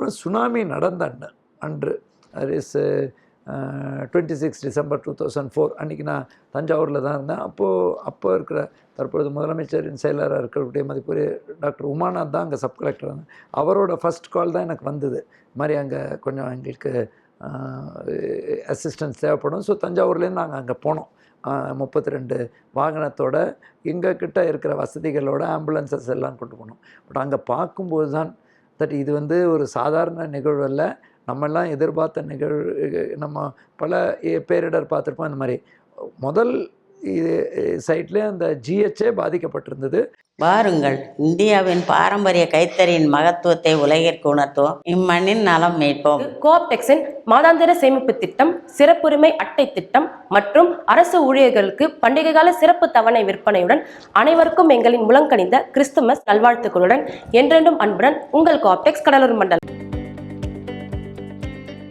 அப்புறம் சுனாமி நடந்த அன்று அது இஸ் 26 டிசம்பர் 2004 அன்றைக்கி நான் தஞ்சாவூரில் தான் இருந்தேன். அப்போ இருக்கிற தற்பொழுது முதலமைச்சரின் செயலராக இருக்கக்கூடிய மதிப்புரிய டாக்டர் உமாநாத் தான் அங்கே சப் கலெக்டர் இருந்தாங்க. அவரோட ஃபஸ்ட் கால் தான் எனக்கு வந்தது, இது மாதிரி அங்கே கொஞ்சம் எங்களுக்கு அசிஸ்டன்ஸ் தேவைப்படும். ஸோ தஞ்சாவூர்லேருந்து நாங்கள் அங்கே போனோம். 32 வாகனத்தோட எங்கக்கிட்ட இருக்கிற வசதிகளோட ஆம்புலன்சஸ் எல்லாம் கொண்டு போனோம். பட் அங்கே பார்க்கும்போது தான் தட் இது வந்து ஒரு சாதாரண நிகழ்வு அல்ல, நம்மெல்லாம் எதிர்பார்த்த நிகழ்வு. நம்ம பல பேரிடர் பார்த்துருப்போம். இந்த மாதிரி முதல் சைட்லேயே அந்த ஜிஹெச்சே பாதிக்கப்பட்டிருந்தது. வாருங்கள், இந்தியாவின் பாரம்பரிய கைத்தறியின் மகத்துவத்தை உலகிற்கு உணர்த்துவோம், இம்மண்ணின் நலம் மீட்போம். கோஆப்டெக்ஸின் மாதாந்திர சேமிப்பு திட்டம், சிறப்புரிமை அட்டை திட்டம் மற்றும் அரசு ஊழியர்களுக்கு பண்டிகை கால சிறப்பு தவணை விற்பனையுடன் அனைவருக்கும் எங்களின் முழங்கணிந்த கிறிஸ்துமஸ் நல்வாழ்த்துக்களுடன் என்றென்றும் அன்புடன் உங்கள் கோஆப்டெக்ஸ் கடலூர் மண்டலம்.